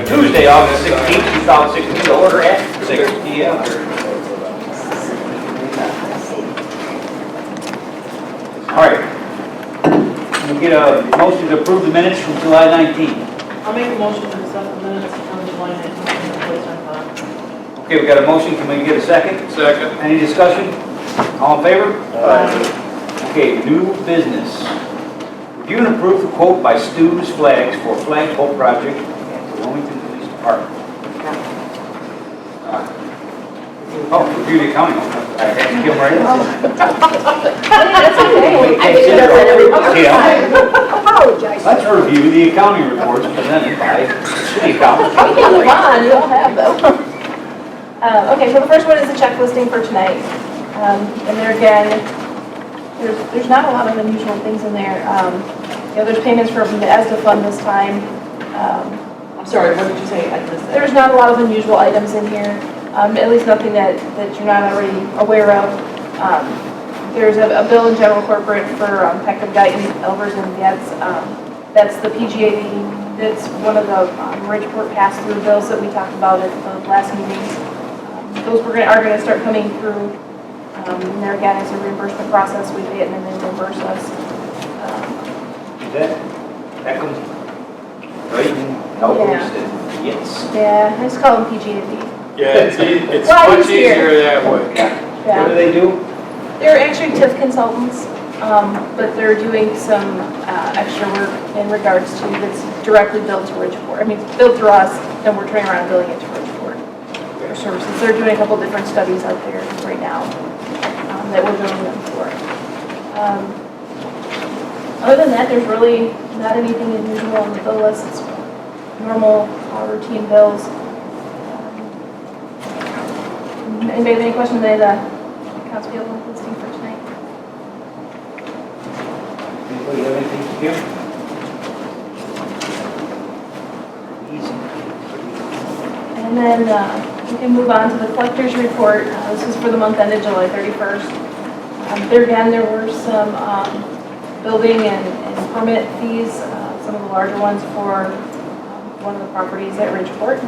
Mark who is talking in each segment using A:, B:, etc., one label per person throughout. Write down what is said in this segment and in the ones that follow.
A: Tuesday, August 16th, 2016, to order at 6 p.m. All right. We'll get a motion to approve the minutes from July 19th.
B: I'll make a motion to accept the minutes from July 19th.
A: Okay, we got a motion. Can we get a second?
C: Second.
A: Any discussion? All in favor?
C: Aye.
A: Okay, new business. Review and approve the quote by Stu's Flags for flagpole project at the Wilmington Police Department. Oh, review the accounting. I had to give them right in.
D: That's okay. I think that's what everybody. Apologize.
A: Let's review the accounting reports presented by city accountant.
D: We can move on, you don't have them. Okay, so the first one is the check listing for tonight. And there again, there's not a lot of unusual things in there. There's payments from the ESDA fund this time.
B: I'm sorry, what did you say? I missed that.
D: There's not a lot of unusual items in here, at least nothing that you're not already aware of. There's a bill in general corporate for Peckham, Guyton, Elvers, and Getz. That's the PGA. That's one of the Ridgeport pass-through bills that we talked about at the last meeting. Those are going to start coming through. And there again, it's a reimbursement process. We pay it and then they reimburse us.
A: That comes right in Elvers and Getz.
D: Yeah, I just call them PG&D.
C: Yeah, it's
D: Well,
C: much
D: he's here.
C: easier that way.
A: What do they do?
D: They're actually TIF consultants, but they're doing some extra work in regards to that's directly billed to Ridgeport. I mean, it's billed through us, and we're turning around and billing it to Ridgeport for services. They're doing a couple different studies out there right now that we're billing them for. Other than that, there's really not anything unusual on the bill list. It's normal routine bills. Anybody have any questions on the accounts payable listing for tonight?
A: Anybody have anything to give? Easy.
D: And then we can move on to the collector's report. This is for the month ended July 31st. There again, there were some building and permit fees, some of the larger ones for one of the properties at Ridgeport.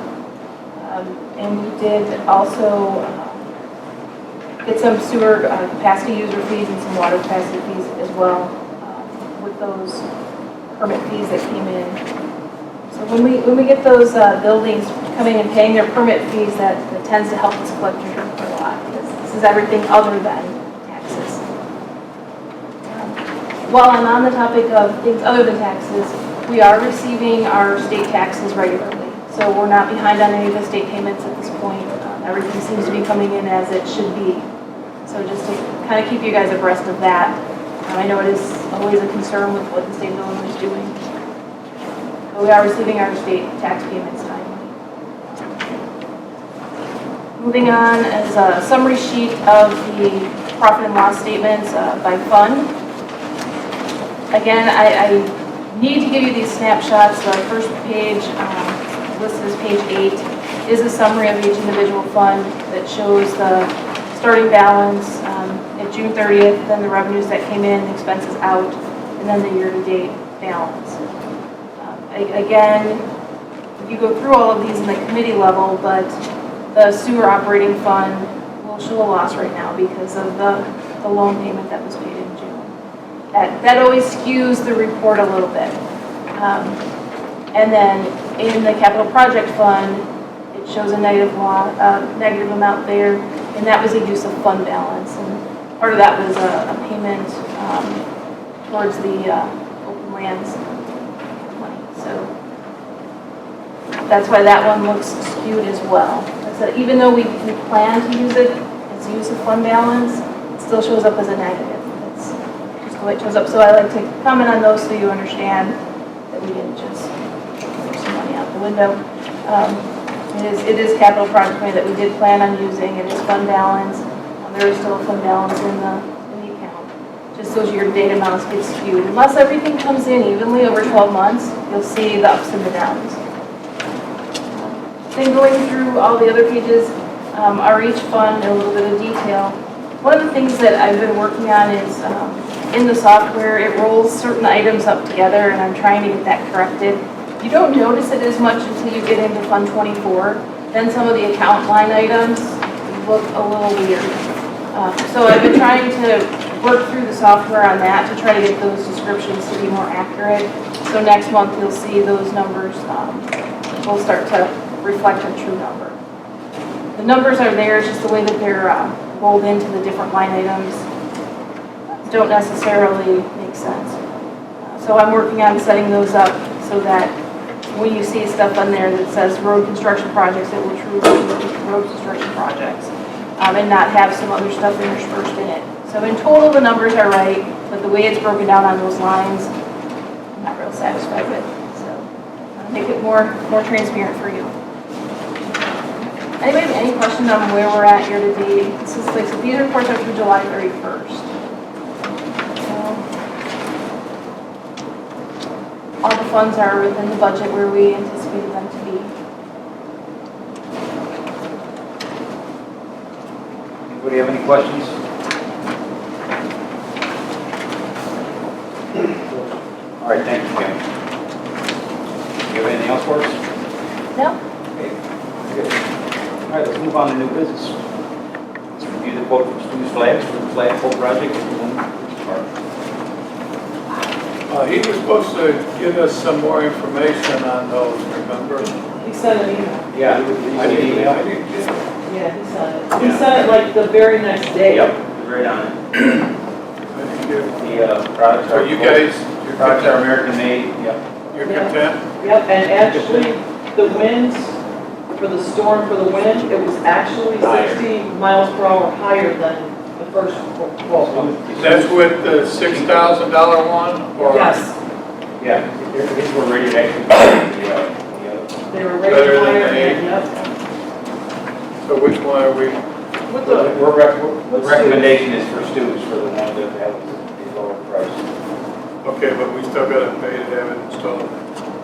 D: And we did also get some sewer capacity user fees and some water capacity fees as well with those permit fees that came in. So when we get those buildings coming and paying their permit fees, that tends to help us collect quite a lot, because this is everything other than taxes. While I'm on the topic of things other than taxes, we are receiving our state taxes regularly. So we're not behind on any of the state payments at this point. Everything seems to be coming in as it should be. So just to kind of keep you guys abreast of that. I know it is always a concern with what the state of Illinois is doing. But we are receiving our state tax payments timely. Moving on is a summary sheet of the profit and loss statements by fund. Again, I need to give you these snapshots. The first page, listed as page 8, is a summary of each individual fund that shows the starting balance at June 30th, then the revenues that came in, expenses out, and then the year-to-date balance. Again, you go through all of these in the committee level, but the sewer operating fund will show a loss right now because of the loan payment that was paid in June. That always skews the report a little bit. And then in the capital project fund, it shows a negative amount there, and that was a use of fund balance. And part of that was a payment towards the open lands money. So that's why that one looks skewed as well. So even though we plan to use it as a use of fund balance, it still shows up as a negative. It's just the way it shows up. So I like to comment on those so you understand that we didn't just throw some money out the window. It is capital project money that we did plan on using. It is fund balance. There is still a fund balance in the account. Just those year-to-date amounts get skewed. Unless everything comes in evenly over 12 months, you'll see the ups and the downs. Then going through all the other pages are each fund in a little bit of detail. One of the things that I've been working on is in the software, it rolls certain items up together, and I'm trying to get that corrected. You don't notice it as much until you get into Fund 24. Then some of the account line items look a little weird. So I've been trying to work through the software on that to try to get those descriptions to be more accurate. So next month you'll see those numbers will start to reflect a true number. The numbers are there, it's just the way that they're rolled into the different line items don't necessarily make sense. So I'm working on setting those up so that when you see stuff on there that says road construction projects, it will truly be road construction projects and not have some other stuff interspersed in it. So in total, the numbers are right, but the way it's broken down on those lines, I'm not real satisfied with. So I'll make it more transparent for you. Anybody have any questions on where we're at year to date? This is like, so these reports are through July 31st. All the funds are within the budget where we anticipated them to be.
A: Anybody have any questions? All right, thank you, Kim. You have anything else for us?
D: No?
A: Okay, good. All right, let's move on to new business. Let's review the quote from Stu's Flags for the flagpole project at the Wilmington Police Department.
C: He was supposed to give us some more information on those, remember?
B: He sent an email.
A: Yeah,
C: I didn't get it.
B: Yeah, he sent it. He sent it like the very next day.
A: Yep, right on it.
C: I didn't get it.
A: The products
C: So
A: are.
C: you guys,
A: Products are American made, yep.
C: you're content?
B: Yep, and actually, the winds, for the storm, for the wind, it was actually 60 miles per hour higher than the first quote.
C: That's with the $6,000 one? Or
B: Yes,
A: Yeah, these were rated actually by the other.
B: they were
C: Better
B: rated
C: than
B: higher,
C: the
B: and yep.
C: So which one are we?
B: With the,
A: The recommendation is for Stu's for the one that has the lower price.
C: Okay, but we still gotta pay to have it installed.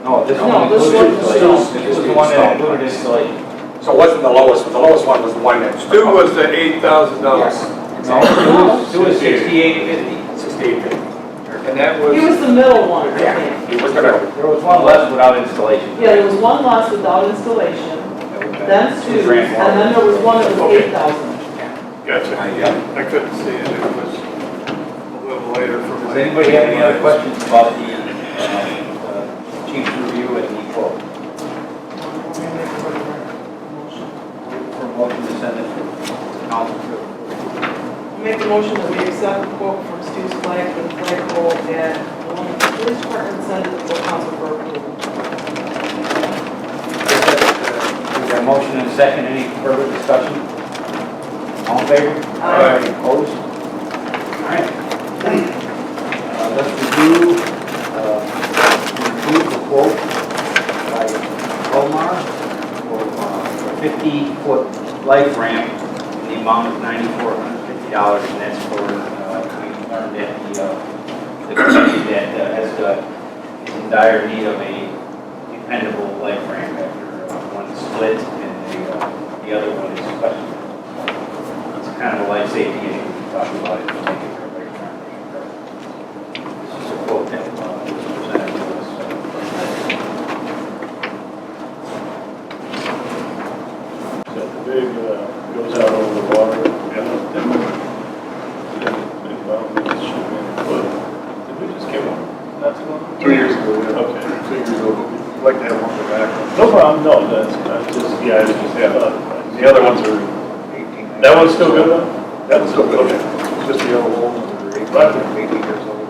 A: No, this
B: No,
A: one
B: this
A: included
B: one was
A: installation. This was the one that included installation.
E: So it wasn't the lowest, but the lowest one was the one that.
C: Stu was the $8,000.
A: No, Stu was 6850.
E: 6850.
C: And that
B: he was
C: was,
B: the middle one, I
E: Yeah,
B: think.
E: he was gonna,
A: There was one less without installation.
B: Yeah, there was one loss without installation, then two, and then there was one that was 8,000.
C: gotcha. I couldn't see it, it was a little later for
A: Does
C: my.
A: anybody have any other questions about the chief's review and the quote? For a motion to send it to council.
B: Make a motion that we accept the quote from Stu's Flag for the flagpole at the Wilmington Police Department and send it to the council for approval.
A: We got a motion and a second. Any further discussion? All in favor?
B: Aye.
A: Opposed? All right. Let's review, approve the quote by Omar for a 50-foot life ramp in the amount of $9,450, and that's for, we learned that the community that has is in dire need of a dependable life ramp after one split and the other one is questionable. It's kind of a life safety issue. We talked about it. We'll take it for a break. This is a quote that was presented to us.
F: So the big goes out over the water, and then big mountain, it should be in a foot. Did we just get one? Not too long?
G: 2 years ago, yeah.
F: Okay.
G: 2 years ago, but we'd like to have one for back.
F: No problem, no, that's just, yeah, I was just, the other ones are,
G: 18.
F: that one's still good though?
G: That one's still good.
F: Okay.
G: It's just the other ones are 18 years old.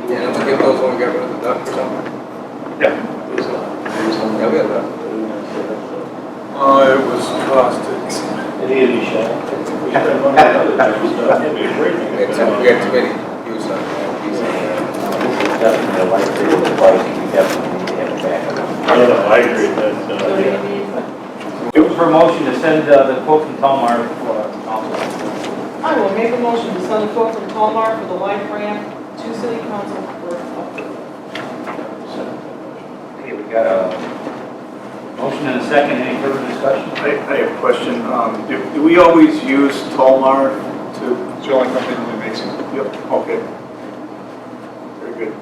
E: yeah, let's get those when we got rid of the duck or something.
F: Yeah.
E: Yeah, we had that.
C: Oh, it was costed.
F: It needed to be shot. We spent money on other type of stuff, it'd be a great thing.
E: We had too many use on that.
A: This is definitely a life saving price. We definitely need to have it back.
F: No, I agree, that's,
B: So what do you
F: yeah.
B: need?
A: Looking for a motion to send the quote from Talmar for council.
B: I will make a motion to send a quote from Talmar for the life ramp to city council for approval.
A: Okay, we got a motion and a second. Any further discussion?
G: I have a question. Do we always use Tolmar to? It's the only company that makes it? Yep. Okay. Very good.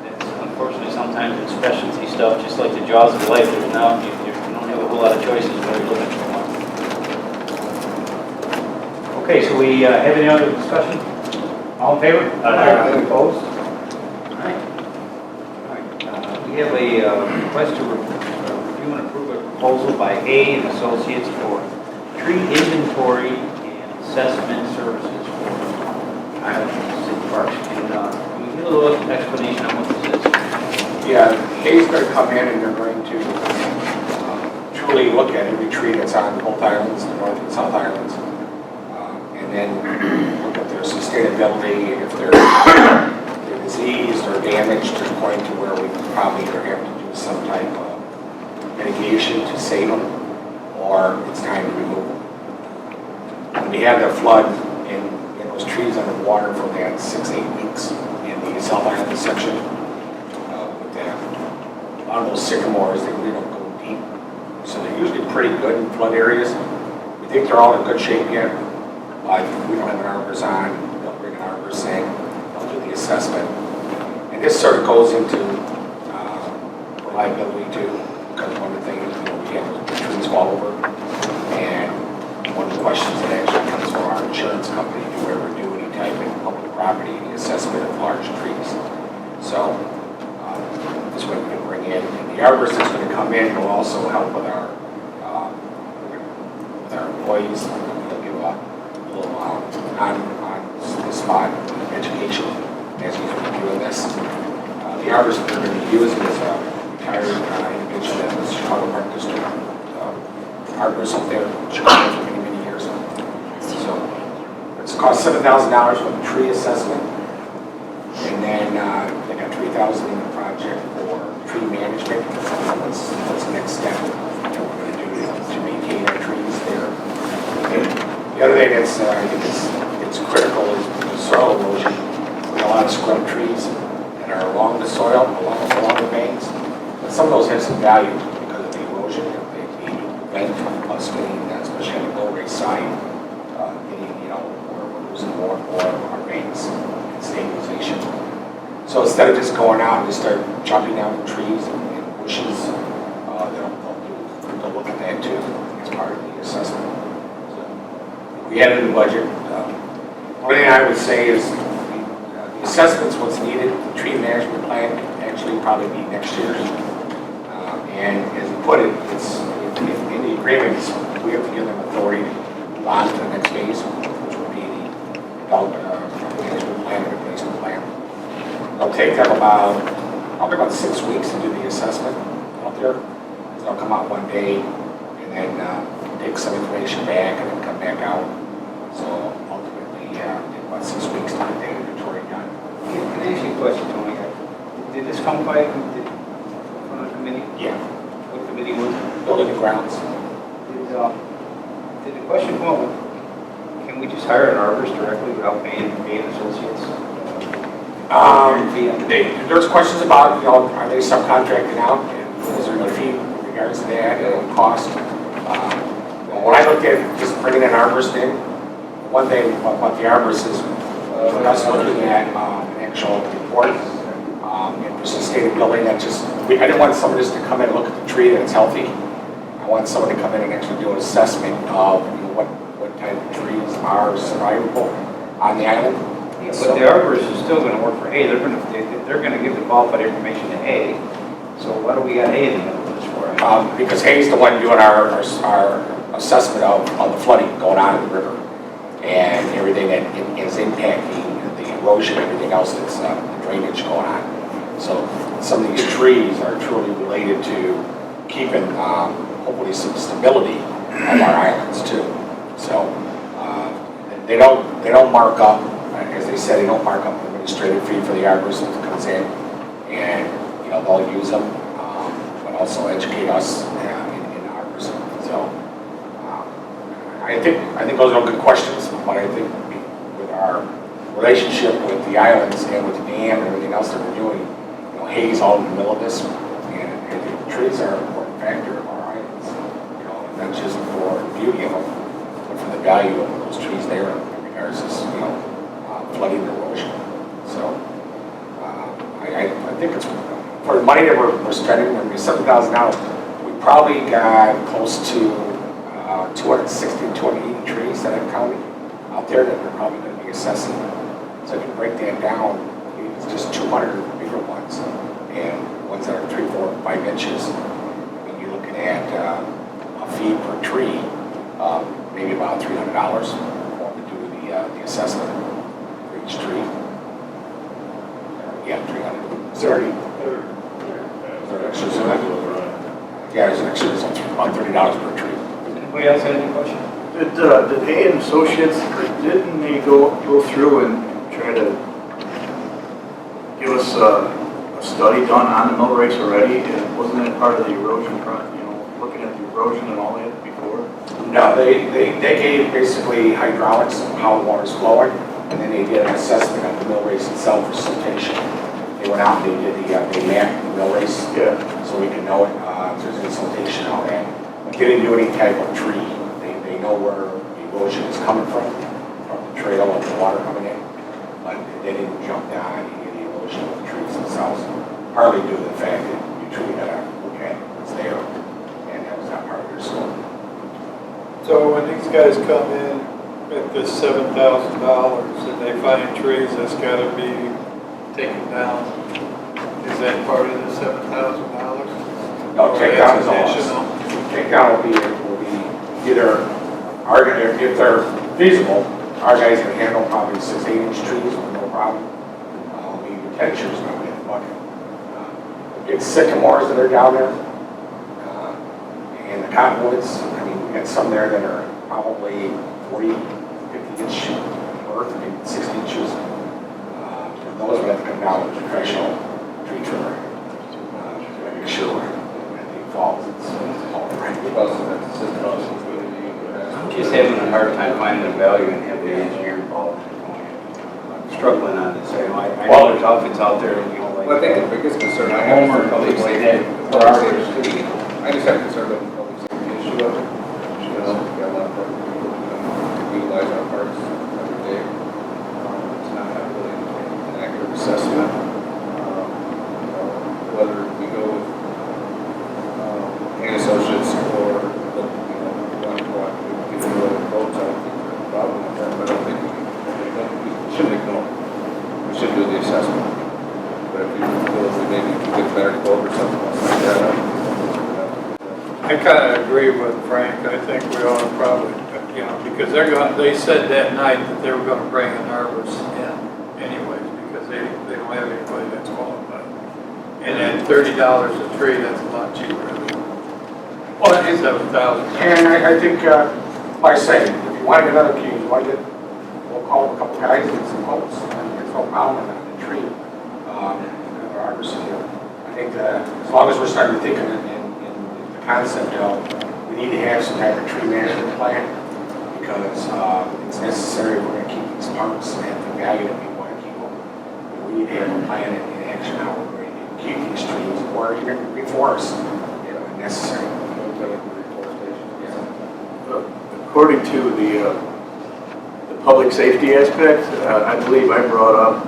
A: It's unfortunately sometimes in specialty stuff, just like the jaws of life, there's now, you don't have a whole lot of choices when you're looking for one. Okay, so we have any other discussion? All in favor? Any opposed? All right. We have a request to review and approve a proposal by A and Associates for tree inventory and assessment services for Island City Parks. Can we get a little explanation on what this is?
H: Yeah, Hayes going to come in and they're going to truly look at every tree that's on both islands, the North and South Islands, and then look at their sustainability, if they're diseased or damaged to the point to where we probably either have to do some type of mitigation to save them, or it's time to remove them. When we had the flood and those trees underwater for that 6-8 weeks in the South Island section, with that, a lot of those sycamores, they really don't go deep. So they're usually pretty good in flood areas. We think they're all in good shape yet. We don't have an arborist on, they'll bring an arborist in, they'll do the assessment. And this sort of goes into reliability too, because one of the things, we have the trees fall over, and one of the questions that actually comes from our insurance company, do we ever do any type of public property, the assessment of large trees. So this way we can bring in, and the arborist that's going to come in will also help with our employees. They'll give a little on the spot education as he's reviewing this. The arborist that they're going to be using is a retired individual that was Chicago Park District arborist up there in Chicago for many years. So it's cost $7,000 for the tree assessment, and then they got $3,000 in the project for tree management. That's the next step that we're going to do to maintain our trees there. The other thing that's I think it's critical is the soil erosion. We have a lot of scrub trees that are along the soil, along the veins. But some of those have some value because of the erosion. They prevent us getting, especially on the low-grade side, we're losing more and more of our veins and stabilization. So instead of just going out and just start chopping down the trees and bushes, they'll look at that too as part of the assessment. So we added the budget. One thing I would say is the assessment's what's needed. The tree management plan can actually probably be next year. And as you put it, it's in the agreements, we have to give them authority to move on to the next phase, which would be the management plan and replacement plan. It'll take them probably about 6 weeks to do the assessment out there. They'll come out one day and then take some information back and then come back out. So ultimately, take about 6 weeks to get the inventory done.
A: Can I ask you a question, Tony? Did this come by from the committee?
H: Yeah.
A: What committee was it?
H: Building and grounds.
A: Did the question come up with, can we just hire an arborist directly without paying associates?
H: There's questions about, are they subcontracting out? And is there a fee in regards to that and cost? When I looked at just bringing an arborist in, one thing about the arborist is us looking at an actual report and for sustainability. I didn't want someone just to come in and look at the tree that it's healthy. I want someone to come in and actually do an assessment of what type of trees are survivable on the island.
A: Yeah, but the arborist is still going to work for A. They're going to give the qualified information to A. So what do we got A in the middle of this for?
H: Because Hayes the one doing our assessment of the flooding going on in the river and everything that is impacting the erosion, everything else that's the drainage going on. So some of these trees are truly related to keeping hopefully some stability of our islands too. So they don't mark up, as they said, they don't mark up the administrative fee for the arborist that comes in, and they'll use them, but also educate us in arborism. So I think those are good questions, but I think with our relationship with the islands and with the dam and everything else that we're doing, Hayes all in the middle of this, and the trees are an important factor of our islands, not just for the beauty of them, but for the value of those trees there in regards to flooding and erosion. So I think it's for the money that we're spending, I mean, $7,000, we probably got close to 260, 280 trees that I'm counting out there that we're probably going to be assessing. So if you break that down, it's just 200 bigger ones, and ones that are 3, 4, 5 inches. I mean, you're looking at a fee per tree, maybe about $300 to do the assessment for each tree. Yeah, 300. Sorry. Yeah, there's an extra, it's about $30 per tree.
A: Anybody else have any questions?
G: Did Hay and Associates, didn't they go through and try to give us a study done on the mill race already? And wasn't that part of the erosion, looking at the erosion and all that before?
H: No, they gave basically hydraulics of how the water's flowing, and then they did an assessment of the mill race itself for siltation. They went out and they mapped the mill race,
G: Yeah.
H: so we can know if there's any siltation out there. But they didn't do any type of tree. They know where the erosion is coming from the trail of the water coming in, but they didn't jump down any of the erosion of the trees themselves, partly due to the fact that you truly gotta look at what's there, and that was not part of their scope.
C: So when these guys come in at this $7,000 and they find trees that's gotta be taken down, is that part of the $7,000?
H: No, takedown is all. Takedown will be either if they're feasible, our guys can handle probably 6, 8 inch trees with no problem. Maybe 10 inches might be in the bucket. It's sycamores that are down there, and the cottonwoods. I mean, we got some there that are probably 40, 50 inch worth, maybe 60 inches. Those would have to come down with a professional tree trimmer to make sure when they fall, it's all right.
A: I'm just having a hard time finding the value in having the engineer involved. I'm struggling on this. I know there's outfits out there, like.
E: Well, I think the biggest concern I have is
A: Homer,
E: the public
A: things like
E: safety.
A: that.
E: Public safety. I just have concern about the public safety issue of it. You know, we've got a lot of people who utilize our parks every day. It's not really an accurate assessment. Whether we go with Hay Associates or, want to go out and get a little votes, I don't think there's a problem with that, but I don't think we shouldn't ignore it. We should do the assessment. But if you feel that maybe you get a better quote or something like that,
C: I kind of agree with Frank. I think we ought to probably, because they said that night that they were going to bring an arborist in anyways, because they don't have anybody that's qualified. And at $30 a tree, that's a lot cheaper than
H: Well, it's
C: 7,000.
H: And I think, like I say, if you want to get another key, we'll call a couple guys and get some quotes. There's no problem with the tree. Another arborist here. I think as long as we're starting to think in the concept of we need to have some type of tree management plan, because it's necessary if we're going to keep these parks at the value that we want to keep them. We need to have a plan in action how we're going to keep these trees, or even reforest if necessary.
G: According to the public safety aspect, I believe I brought up,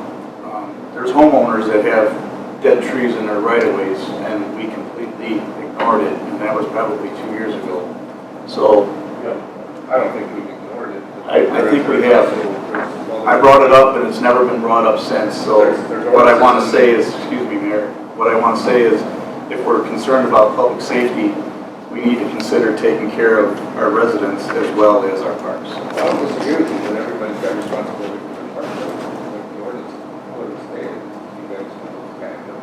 G: there's homeowners that have dead trees in their right-of-ways, and we completely ignored it, and that was probably 2 years ago. So
E: I don't think we've ignored it.
G: I think we have. I brought it up, and it's never been brought up since. So what I want to say is, excuse me, Mayor, what I want to say is, if we're concerned about public safety, we need to consider taking care of our residents as well as our parks.
E: I don't disagree with you, but everybody's got responsibility for their part. The ordinance stated, you guys kind of.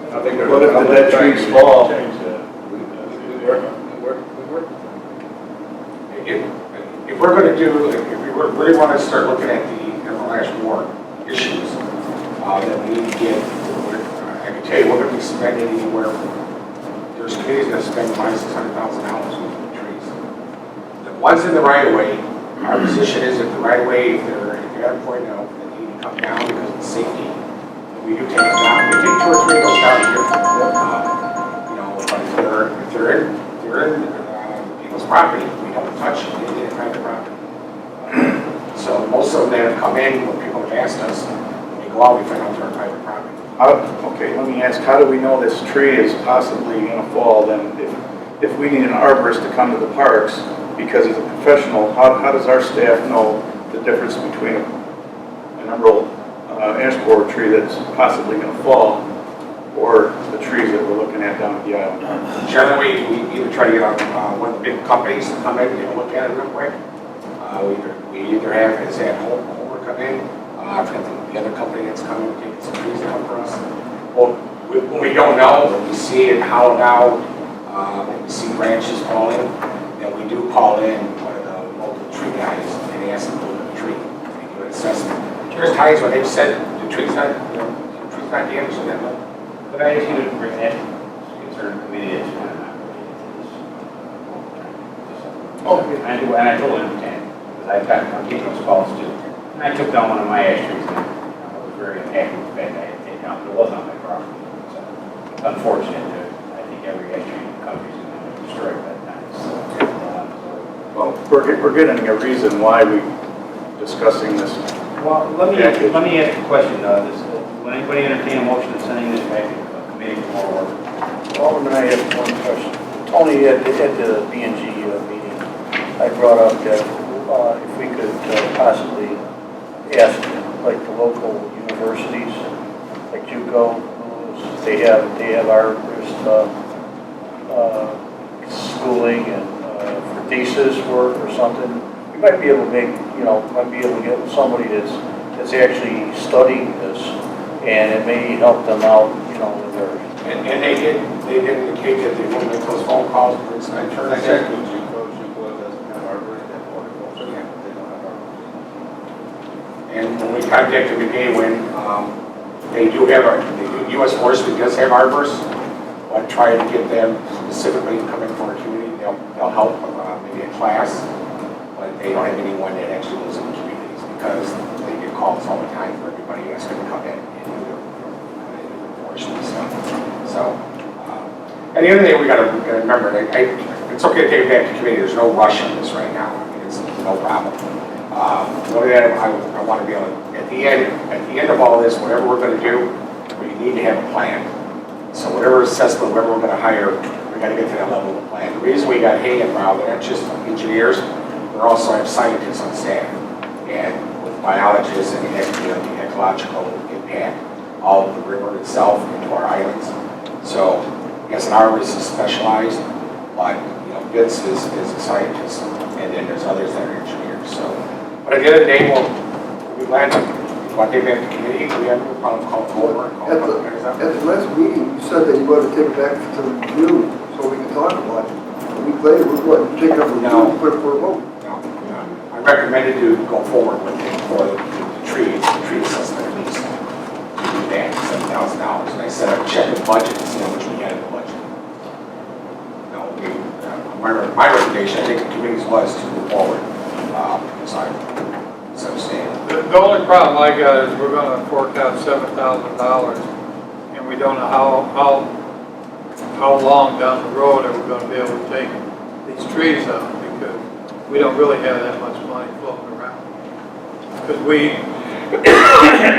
E: I think there's.
G: What if the dead trees fall?
F: Change that.
E: We work.
H: If we're going to if we really want to start looking at the international war issues, that we need to get, I can tell you, we're going to be spending anywhere there's communities that spend $500,000 to $600,000 with trees. The ones in the right of way, our position is if the right of way, if they're at a point now that they need to come down because of safety, we do take them down. We take 2 or 3 of those down here. But if they're in people's property, we don't touch it. They did private property. So most of them that have come in, when people have asked us, when we go out, we find out they're on private property.
G: Okay, let me ask, how do we know this tree is possibly gonna fall then? If we need an arborist to come to the parks, because he's a professional, how does our staff know the difference between an emerald ash borer tree that's possibly gonna fall or the trees that we're looking at down at the island?
H: Generally, we either try to get one of the big companies to come in and look at it real quick. We either have his at Homer come in, I've got the other company that's coming to take some trees down for us. Well, when we don't know, when we see it hollowed out, and we see branches falling, then we do call in one of the local tree guys and ask them to look at the tree and do an assessment. There's times when they've said the tree's not damaged in that way.
A: But I ask you to bring that concern committee that's kind of not related to this. And I totally understand, because I've gotten those calls too. And I took down one of my ash trees, and I was very unhappy with that, I had to take down, but it wasn't on my property. So it's unfortunate that I think every ash tree in the country is going to be destroyed by the time it's
G: Well, we're getting a reason why we're discussing this.
A: Well, let me ask a question, will anybody entertain a motion of sending this back to the committee for more work?
I: Alderman, I have one question. Tony, at the B&G meeting, I brought up that if we could possibly ask, like the local universities, like JUCO, they have arborist schooling and for thesis work or something. We might be able to get somebody that's actually studying this, and it may help them out, with their.
H: And they did indicate that they wouldn't make those phone calls, for instance, I turned
E: I
H: that.
E: checked with JUCO doesn't have arborists at horticulture, they don't have arborists.
H: And when we contacted McGaywin, they do have, U.S. Forestry does have arborists, but try to get them specifically to come in for a community, they'll help maybe a class, but they don't have anyone that actually lives in the communities because they get calls all the time for everybody that's going to come in and do their forestry stuff. So, at the end of the day, we got to remember, it's okay to take it back to committee, there's no rush on this right now, I mean, it's no problem. The only thing I want to be able to, at the end of all this, whatever we're going to do, we need to have a plan. So whatever assessment, whoever we're going to hire, we got to get to that level of the plan. The reason we got Hay involved, they're not just engineers, we also have scientists on staff, and with biologists and the ecological impact of the river itself into our islands. So, yes, an arborist is specialized, but Vince is a scientist, and then there's others that are engineers. So, but at the end of the day, we'll be glad to. Want to take it back to committee? We have no problem calling over.
J: At the last meeting, you said that you wanted to take it back to review so we can talk about it. A week later, we're going to take it up for review and put it for a vote.
H: No. I recommended to go forward with it for the tree assessment at least. To do that, $7,000. And I said I'd check the budget and see how much we had in the budget. No, my recommendation, I think the committee's was to move forward. So
C: The only problem I got is we're going to fork out $7,000, and we don't know how long down the road are we going to be able to take these trees out, because we don't really have that much money floating around. Because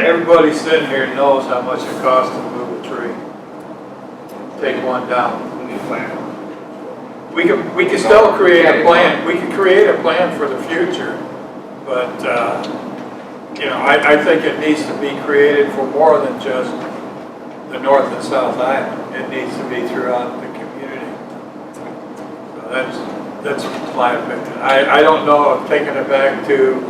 C: everybody sitting here knows how much it costs to move a tree, take one down.
E: We need a plan.
C: We can still create a plan. We can create a plan for the future, but I think it needs to be created for more than just the North and South Island. It needs to be throughout the community. So that's my opinion. I don't know if taking it back to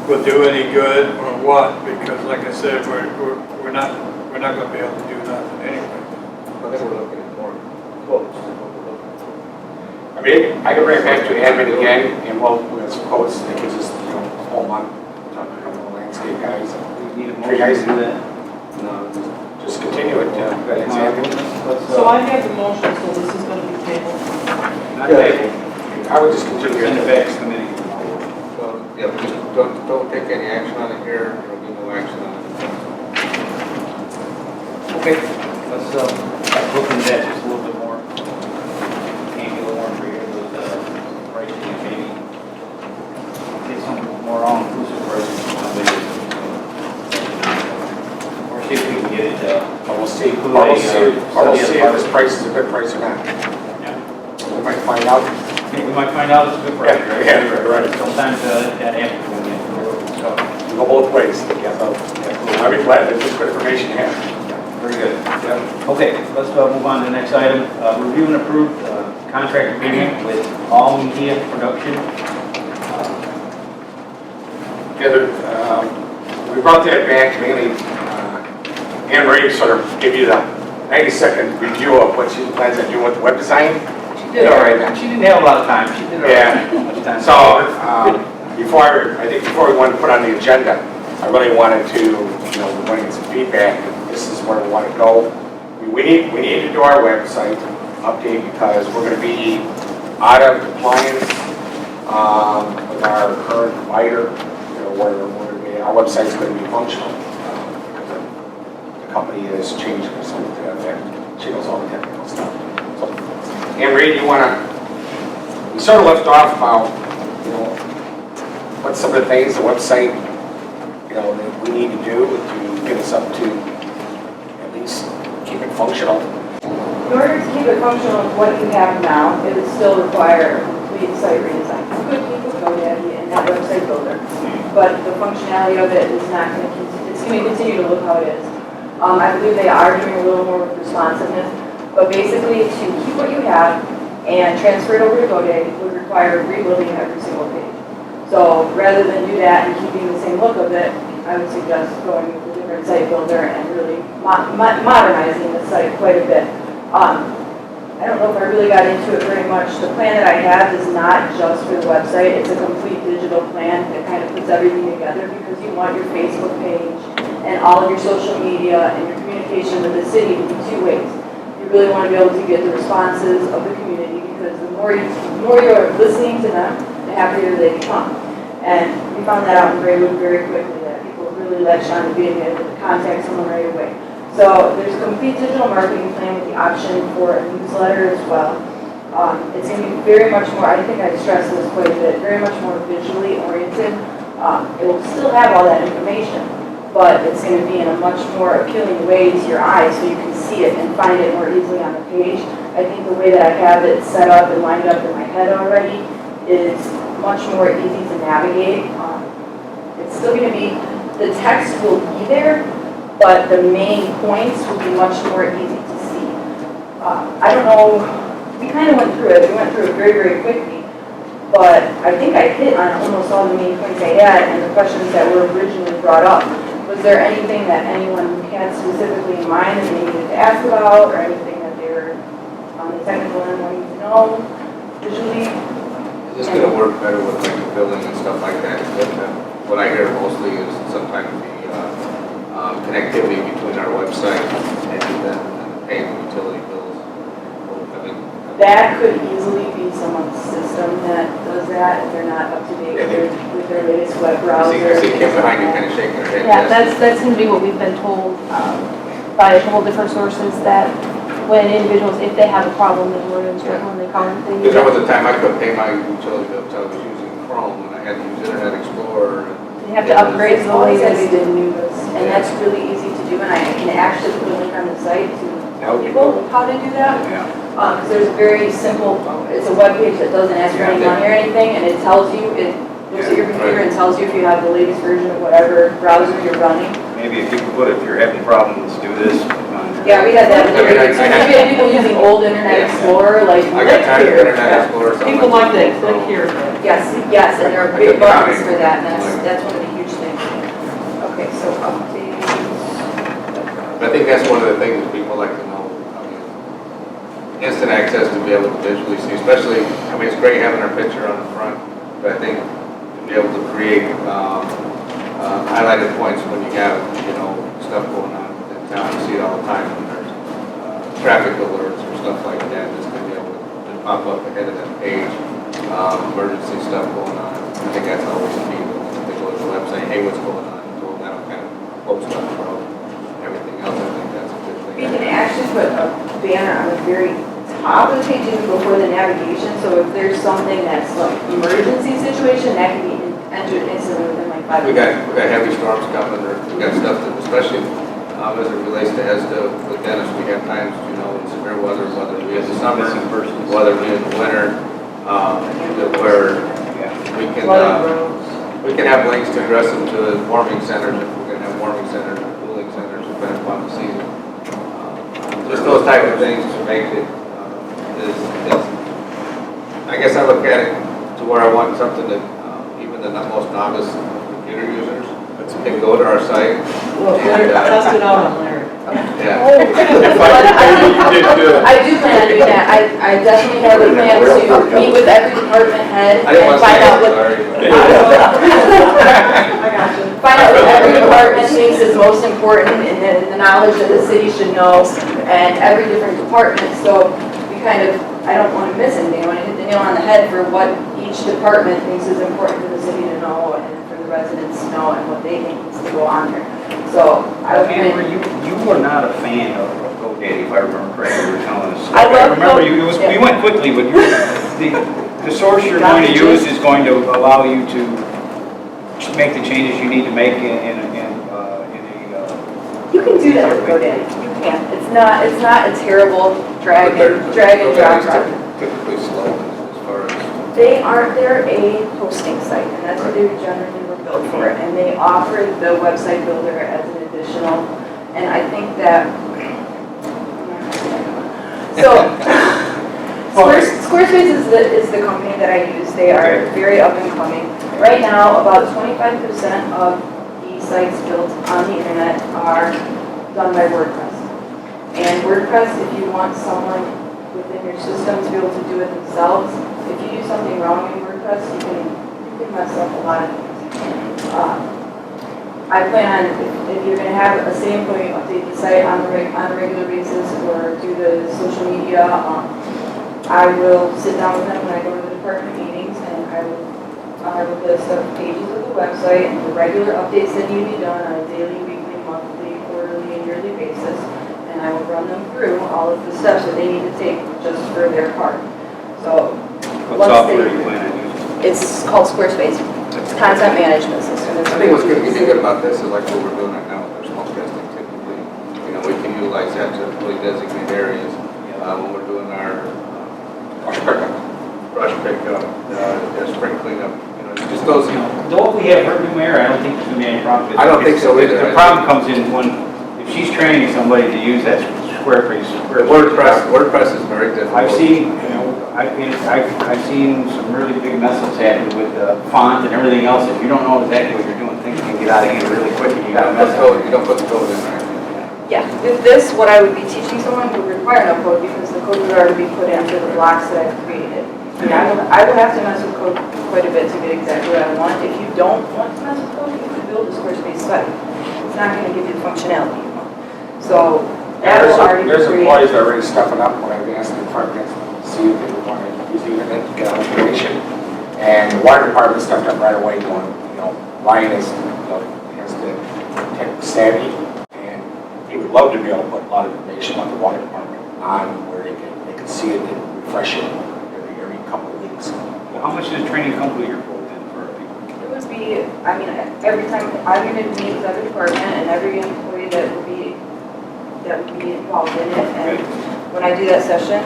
C: will do any good or what, because like I said, we're not going to be able to do nothing anyway.
E: I think we're looking at more quotes than what we're looking for.
H: I mean, I can bring it back to admin again, and we'll have some quotes that gives us a whole month. Landscape guys,
A: We need a motion to do that.
E: No,
H: just continue it.
B: So I have the motion, so this is going to be tabled.
A: Not table,
H: I would just continue
A: send it
H: it.
A: back to committee.
E: well, yeah, we just don't take any action on it here, there will be no action on it.
A: Okay, let's look into that just a little bit more. Maybe a little more creative with pricing and maybe get some more all-inclusive pricing. Or see if we can get it
H: But we'll see,
A: Include
H: or we'll
A: a,
H: see, or we'll see if
A: study of
H: this price is a good price or not.
A: Yeah.
H: We might find out.
A: We might find out it's a good price, right?
H: Yeah, right.
A: Sometimes that happens when we so,
H: We go both ways. Yeah, so, I'll be glad that this good information you have.
A: very good. Okay, let's move on to the next item. Review and approve contract agreement with All Media Production.
H: We brought that back mainly, Anne Marie sort of give you the 90-second review of what she plans on doing with the web design.
A: She did all right. She didn't have a lot of time. She did all right.
H: Yeah.
A: Much time.
H: So, before we wanted to put on the agenda, I really wanted to, we want to get some feedback. This is where we want to go. We need to do our website update because we're going to be out of compliance with our current provider, where our website's going to be functional. The company is changing or something to that effect. She knows all the technical stuff. So, Anne Marie, we sort of left off about, what's some of the things the website, that we need to do to get us up to at least keep it functional.
K: In order to keep it functional with what you have now, it would still require a complete site redesign. You could keep with GoDaddy and that website builder, but the functionality of it is not going to continue, it's going to continue to look how it is. I believe they are doing a little more with responsiveness, but basically to keep what you have and transfer it over to GoDaddy would require rebuilding every single page. So rather than do that and keeping the same look of it, I would suggest going with a different site builder and really modernizing the site quite a bit. I don't know if I really got into it very much. The plan that I have is not just for the website. It's a complete digital plan that kind of puts everything together because you want your Facebook page and all of your social media and your communication with the city to be two ways. You really want to be able to get the responses of the community because the more you're listening to them, the happier they become. And we found that out in Graywood very quickly, that people really latch on to being able to contact someone right away. So there's a complete digital marketing plan with the option for a newsletter as well. It's going to be very much more, I think I've stressed this quite a bit, very much more visually oriented. It will still have all that information, but it's going to be in a much more appealing way to your eyes so you can see it and find it more easily on the page. I think the way that I have it set up and lined up in my head already is much more easy to navigate. It's still going to be, the text will be there, but the main points will be much more easy to see. I don't know, we kind of went through it. We went through it very, very quickly, but I think I hit on almost all the main points I had and the questions that were originally brought up. Was there anything that anyone had specifically in mind that they needed to ask about, or anything that they were on the technical end wanting to know visually?
E: Is this gonna work better with like the billing and stuff like that? What I hear mostly is sometimes the connectivity between our website and the paying utility bills.
K: That could easily be someone's system that does that if they're not up to date with their latest web browser.
E: I see Kim behind you kind of shaking her head.
D: Yeah,
E: yes.
D: that's going to be what we've been told by a couple different sources, that when individuals, if they have a problem, then we're going to when they call them.
E: Because there was a time I couldn't pay my utility bill until I was using Chrome and I had to use Internet Explorer.
D: You have to upgrade to the
K: Always has
D: latest.
K: to be the newest, and that's really easy to do, and I can actually put a link on the site to tell people how to do that.
E: Yeah.
K: Because there's a very simple, it's a web page that doesn't ask for any money or anything, and it tells you, it looks at your computer and tells you if you have the latest version of whatever browser you're running.
A: Maybe if you could put, if you're having problems, do this.
K: Yeah, we had that.
E: I mean, I
K: We had people using old Internet Explorer, like
E: I got tired of
K: here.
E: Internet Explorer. so I
B: People
E: went
B: like
E: to
B: that,
E: Chrome.
B: click here.
K: Yes, yes, and there are
E: I
K: big
E: took it out
K: buttons for
E: anyway.
K: that, and that's one of the huge things. Okay, so updates.
E: But I think that's one of the things that people like to know. I mean, instant access to be able to visually see, especially, I mean, it's great having our picture on the front, but I think to be able to create highlighted points when you have, stuff going on in town, you see it all the time when there's traffic alerts or stuff like that, it's going to be able to pop up ahead of that page, emergency stuff going on. I think that's always key. They go to the website, hey, what's going on? So that'll kind of post up about everything else. I think that's a good
K: We
E: thing.
K: can actually put a banner on the very top of the page even before the navigation, so if there's something that's like emergency situation, that can be entered instantly within like 5
E: We
K: minutes.
E: got heavy storms coming, or we got stuff that, especially as it relates to ESTA, with Dennis, we have times, you know, in severe weather, whether it be in the summer, whether it be in the winter, where we can have links to address them to warming centers, if we're going to have warming centers or cooling centers, depending upon the season. Just those type of things to make it, I guess I look at it to where I want something that even the most novice computer users can go to our site.
B: Well, test it out on Larry.
E: Yeah.
K: I do plan on doing that. I definitely have a plan to meet with every department head
E: I didn't
K: and
E: want to
K: find
E: say
K: out
E: that,
K: what,
E: sorry.
B: I got you.
K: find out what every department thinks is most important and then the knowledge that the city should know and every different department. So we kind of, I don't want to miss anything. I want to hit the nail on the head for what each department thinks is important for the city to know and for the residents to know and what they think needs to go on there. So I would
A: Amber, you were not a fan of GoDaddy, if I remember correctly, you were telling us.
K: I love
A: remember you, we went quickly, but the source you're going to use is going to allow you to make the changes you need to make in a
K: You can do that with GoDaddy. You can. It's not a terrible drag and drop.
E: Typically slow as far as.
K: They're a hosting site, and that's what they generally were built for. And they offer the website builder as an additional, and I think that, so, Squarespace is the company that I use. They are very up and coming. Right now, about 25% of the sites built on the internet are done by WordPress. And WordPress, if you want someone within your system to be able to do it themselves, if you do something wrong in WordPress, you can mess up a lot of things. I plan on, if you're going to have a city employee update the site on a regular basis or do the social media, I will sit down with them when I go to the department meetings and I'll have a list of pages of the website and the regular updates that need to be done on a daily, weekly, monthly, quarterly, and yearly basis. And I will run them through all of the steps that they need to take just for their part. So,
A: what software you plan on using?
K: it's called Squarespace. It's content management system.
E: I think what's going to be good about this is like what we're doing right now with our smoke testing typically. You know, we can utilize that to really designate areas when we're doing our brush pickup, spring cleanup. You know, just those.
A: Though we have her new mayor, I don't think there's going to be any problem.
E: I don't think so either.
A: The problem comes in when, if she's training somebody to use that Squarespace.
E: WordPress is very difficult.
A: I've seen, I've seen some really big messes happen with the font and everything else. If you don't know exactly what you're doing, things can get out of hand really quick and you got to mess up.
E: You don't put the code in there.
K: Yeah, with this, what I would be teaching someone would require no code because the code would already be put into the blocks that I've created. And I would have to mess with code quite a bit to get exactly what I want. If you don't want to mess with code, you can build a Squarespace site. It's not going to give you the functionality you want. So that will already be
H: There's
K: created.
H: employees that are already stepping up when I've asked the departments to see if they want to use the internet to get out information. And the water department stepped up right away going, Ryan has the tech savvy, and he would love to be able to put a lot of information on the water department on where they can see it and refresh it every couple of weeks.
A: Well, how much does training complete your quote then for people?
K: It would be, every time I'm going to meet with every department and every employee that would be involved in it. And when I do that session,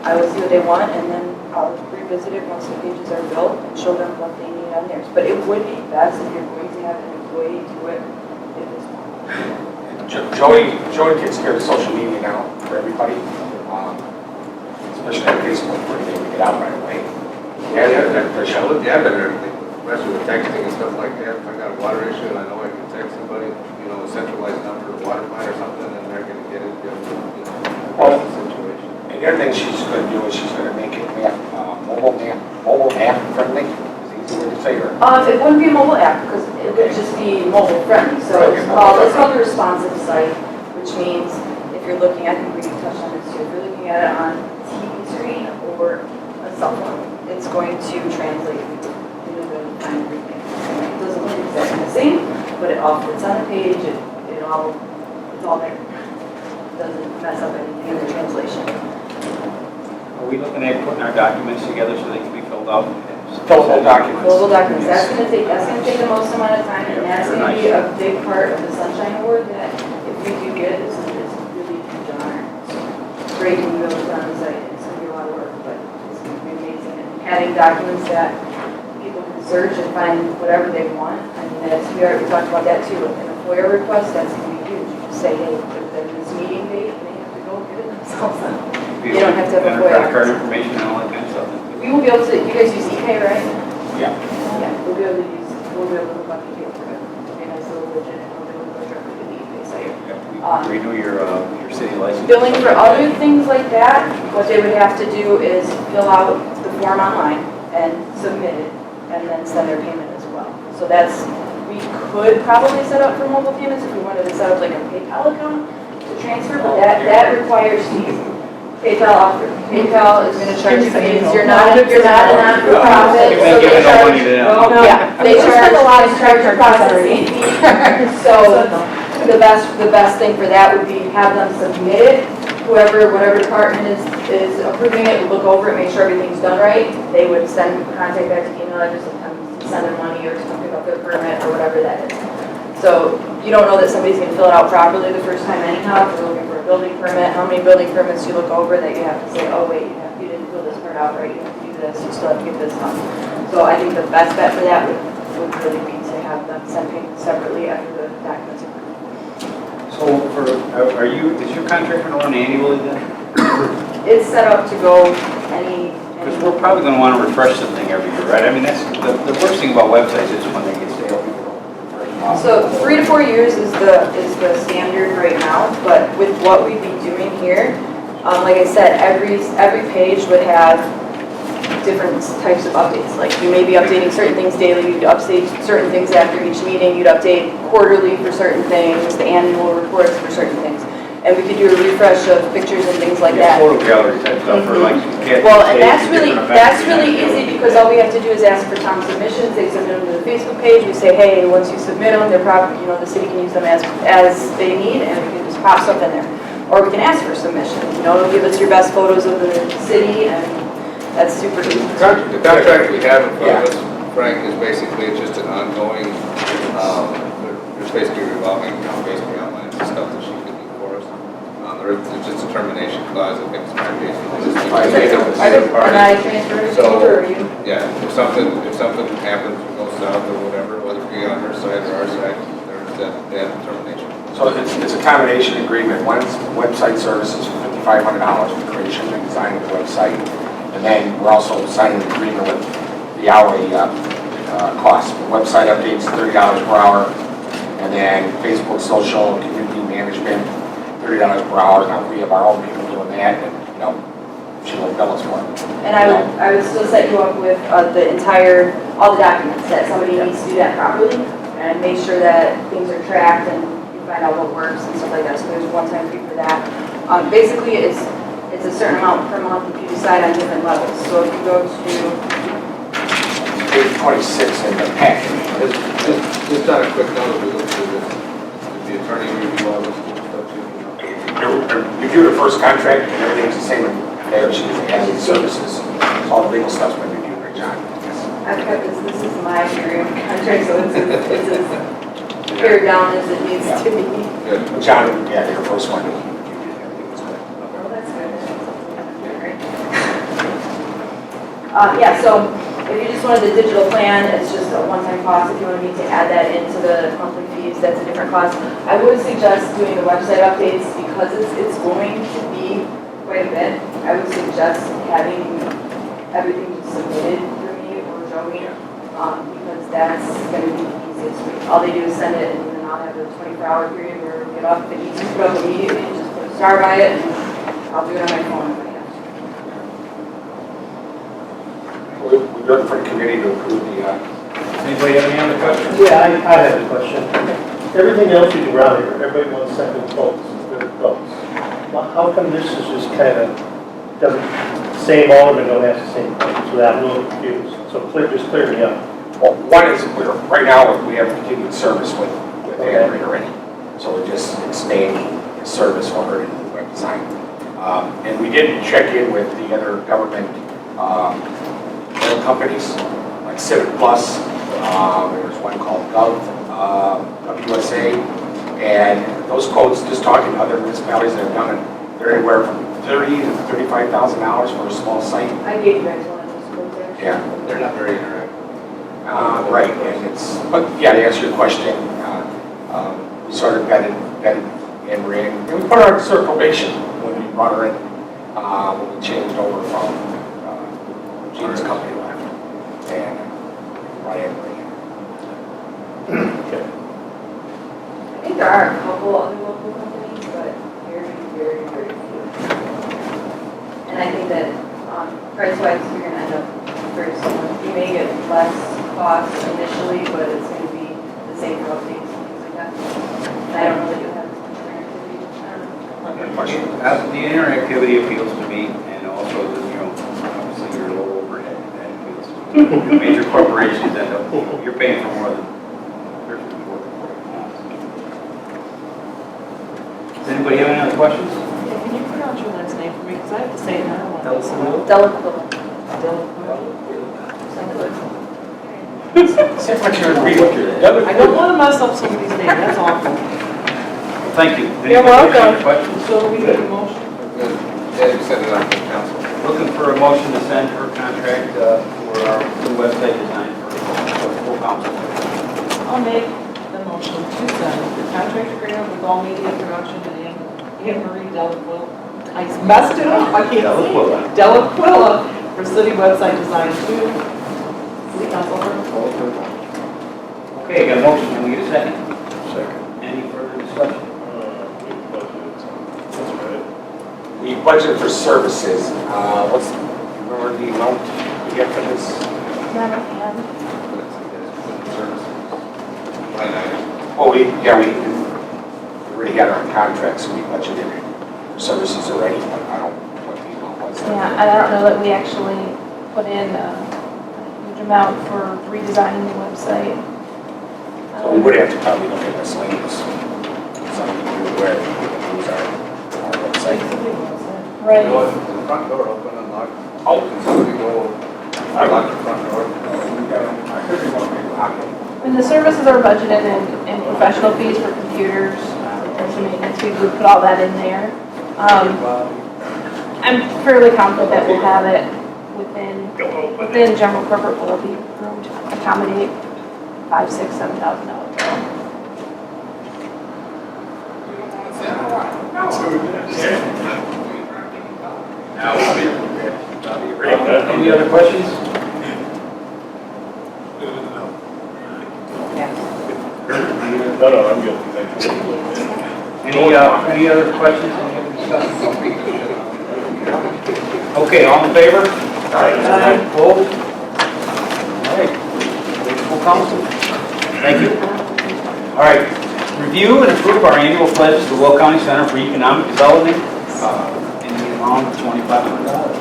K: I will see what they want and then I'll revisit it once the pages are built and show them what they need on theirs. But it would be best if you're going to have an employee do it if it's
H: Joey takes care of social media now for everybody, especially on Facebook where they would get out right away.
E: I looked at everything, especially with texting and stuff like that. If I got a water issue and I know I can text somebody, a centralized number, a water plant or something, and they're going to get it.
H: Well, the situation. And the other thing she's going to do is she's going to make it mobile app friendly. Is it easy to say her?
K: It wouldn't be a mobile app because it would just be mobile friendly. So it's called a responsive site, which means if you're looking, I think we can touch on this too, if you're looking at it on TV screen or a cell phone, it's going to translate into the kind of everything. It doesn't look exactly the same, but it all fits on the page, it's all there. It doesn't mess up anything in the translation.
A: Are we looking at putting our documents together so they can be filled out?
H: Fillable documents.
K: Global documents, that's gonna take the most amount of time, and that's gonna be a big part of the Sunshine Award, that if we do get is really huge honor. It's great to be able to on the site. It's going to be a lot of work, but it's going to be amazing. And having documents that people can search and find whatever they want. I mean, we already talked about that too. In a FOIA request, that's going to be huge. You just say, hey, there's this meeting date, and they have to go get it themselves. You don't have to have a FOIA.
A: Credit card information and all that kind of stuff.
K: We will be able to, you guys use EK, right?
H: Yeah.
K: Yeah, we'll be able to look up EK for it. Okay, nice little legit, and we'll be able to go directly to the EK site.
A: Renew your city license.
K: Billing for other things like that, what they would have to do is fill out the form online and submit it, and then send their payment as well. So that's, we could probably set up for mobile payments if we wanted to set up like a PayPal account to transfer, but that requires fees. PayPal is going to charge you fees. You're not a non-profit, so they charge. Yeah, they charge your processing fee. So the best thing for that would be have them submit it. Whatever department is approving it would look over it, make sure everything's done right. They would contact back to email address and send them money or something about their permit or whatever that is. So you don't know that somebody's going to fill it out properly the first time anyhow. If you're looking for a building permit, how many building permits you look over that you have to say, oh wait, you didn't fill this part out right, you have to do this, you still have to get this done. So I think the best bet for that would really be to have them send payments separately after the documents are approved.
A: So is your contract going to run annually then?
K: It's set up to go any.
A: Because we're probably going to want to refresh the thing every year, right? I mean, that's the worst thing about websites is when they get stale.
K: So 3 to 4 years is the standard right now, but with what we'd be doing here, like I said, every page would have different types of updates. Like you may be updating certain things daily, you'd update certain things after each meeting, you'd update quarterly for certain things, the annual reports for certain things. And we could do a refresh of pictures and things like that.
A: Photo gallery type stuff for like kids.
K: Well, and that's really easy because all we have to do is ask for Tom submissions. They submit them to the Facebook page. We say, hey, once you submit them, they're probably, the city can use them as they need, and we can just pop stuff in there. Or we can ask for submissions. Give us your best photos of the city, and that's super easy.
E: The contract we have in front of us, Frank, is basically just an ongoing, it's basically revolving, basically outlines the stuff that she could do for us. There's just a termination clause that makes my basically.
K: Can I transfer it to you, or you?
E: Yeah, if something happens, goes south or whatever, whether it be on her side or our side, there's that termination.
H: So it's a combination agreement. One's website services for $5,500 for creation and design of the website. And then we're also signing an agreement with the hourly cost. Website updates, $30 per hour. And then Facebook, social, community management, $30 per hour. Now we have our own people doing that, and she will bill us for it.
K: And I would still set you up with all the documents that somebody needs to do that properly and make sure that things are tracked and you find out what works and stuff like that. So there's a one-time fee for that. Basically, it's a certain amount per month if you decide on different levels. So if you go to
H: page 26 in the package.
E: Just on a quick note, we look through this, the attorney review all this stuff too.
H: Review the first contract, and everything's the same there. She's adding services. All the legal stuff's been reviewed by John.
K: I've kept this is my dream contract, so it's as pared down as it needs to be.
E: Good.
H: John, your first one.
K: Well, that's good. Great. Yeah, so if you just wanted the digital plan, it's just a one-time cost. If you wanted me to add that into the monthly fees, that's a different cost. I would suggest doing the website updates because it's going to be quite a bit. I would suggest having everything submitted through me or Joey, because that's going to be the easiest way. All they do is send it, and then I'll have a 24-hour period where it'll get up. If it needs to put up immediately, and just put a star by it, and I'll do it on my phone if I have to.
H: We're looking for the committee to approve the.
A: Anybody have any other questions?
F: Yeah, I have a question. Everything else you do around here, everybody wants second votes, third votes. Well, how come this is just kind of, doesn't, same alderman don't ask the same questions without a little confused? So just clear me up.
H: Well, one is, right now, we have continued service with Andrea already. So we're just expanding the service for her in the web design. And we did check in with the other government oil companies, like Civic Plus, there was one called WSA, and those quotes, just talking to other municipalities that have done it, they're anywhere from $30,000 to $35,000 for a small site.
K: I gave you guys one of those quotes there.
H: Yeah.
E: They're not very interactive.
H: Right, and it's, but yeah, to answer your question, we sort of vetted and ran, and we put her on sort of probation when we brought her in, when we changed over from Gene's company left, and Ryan ran.
F: Okay.
K: I think there are a couple other local companies, but very, very, very few. And I think that price-wise, you're gonna end up very similar. You may get less cost initially, but it's gonna be the same for updates and things like that. And I don't know that you'll have as much interactivity.
A: The interactivity appeals to me, and also, obviously your low overhead, that appeals to me. The major corporations end up, you're paying for more than there's worth for it. Does anybody have any other questions?
B: Yeah, can you pronounce your last name for me, because I have to say it, and I don't want to listen.
K: Delaquila.
H: Seems like you're agreeing with your.
B: I don't want to mess up somebody's name, that's awful.
A: Thank you.
B: You're
A: Anybody have any
B: welcome.
A: questions?
B: So we need a motion.
E: Good. Yeah, you send it on to the council.
A: Looking for a motion to send her contract for our new website design for full council.
B: I'll make the motion to send the contract agreement with All Media Production and Anne Marie Delaquila. I messed it up, I can't say it. Delaquila for city website design to city council.
A: Okay, got a motion. Can we get a second?
F: Second.
A: Any further discussion?
F: That's right.
H: We budget for services, what's, remember the amount we get for this?
D: Never had.
H: Oh, we already had our contract, so we budgeted services already, but I don't know what the amount was.
D: Yeah, and I don't know that we actually put in a huge amount for redesigning the website.
H: So we would have to probably look at miscellaneous, something to do where we can use our website.
D: Right.
E: You know, the front door open and locked.
H: Oh.
E: Can somebody go lock the front door?
D: And the services are budgeted in professional fees for computers, and some maintenance fees, we put all that in there. I'm fairly confident that we'll have it within general corporate will be room to accommodate $5,000, $6,000, $7,000.
A: Any other questions?
F: No, I'm good, thank you.
A: Any other questions? Any other discussion? Okay, all in favor? Aye. Opposed? All right. Full council. Thank you. All right. Review and approve our annual pledge to the Will County Center for Economic Development in the amount of $2,500.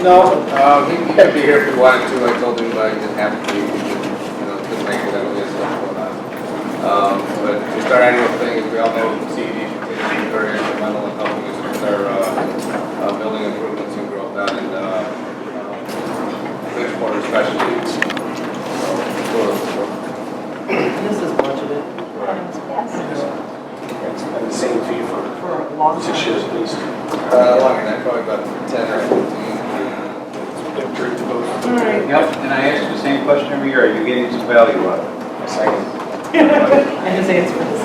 E: No, he can't be here if he wanted to. I told him I didn't have to be, couldn't make it, that was stuff going on. But just our annual thing, as we all know, CED is very instrumental in helping us with our building improvements and growth down in Bridgeport especially.
B: This is budgeted.
H: It's been the same fee
B: For a long
H: 6 years at least.
E: Longer than that, probably about 10 or 15.
B: Alright.
A: Yep, and I ask you the same question every year. Are you getting some value out of it?
H: Yes, I am.
B: And his answer is.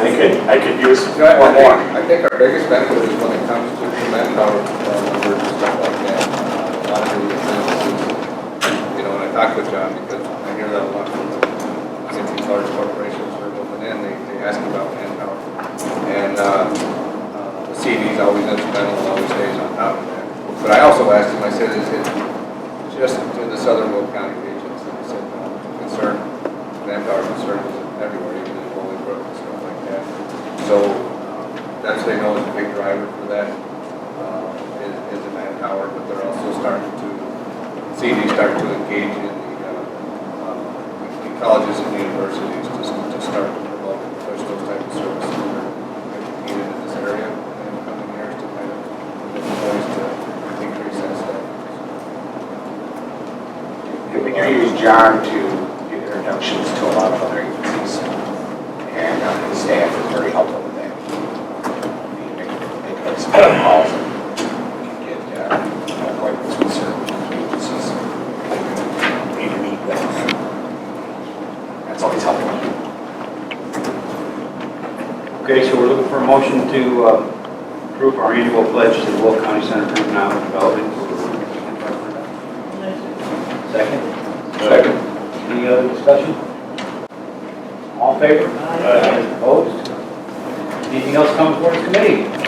H: I could use
E: one more. I think our biggest benefit is when it comes to manpower numbers and stuff like that. A lot of the businesses, when I talk with John, because I hear that a lot from some of these large corporations who are moving in, they ask about manpower. And the CD is always instrumental and always stays on top of that. But I also asked him, I said, is it just in the southern Will County regions? And he said, no, manpower concern is everywhere, even in Bolingbrook and stuff like that. So that's, they know, is a big driver for that, is the manpower, but they're also starting to, CD start to engage in the colleges and universities to start to promote and push those types of services that are needed in this area in the coming years to kind of look for ways to increase that staff.
H: We can use John to give introductions to a lot of other agencies.
A: Okay, so we're looking for a motion to approve our annual pledge to the Will County Center for Economic Development. Second?
E: Second.
A: Any other discussion? All in favor? Opposed? Anything else come before this committee?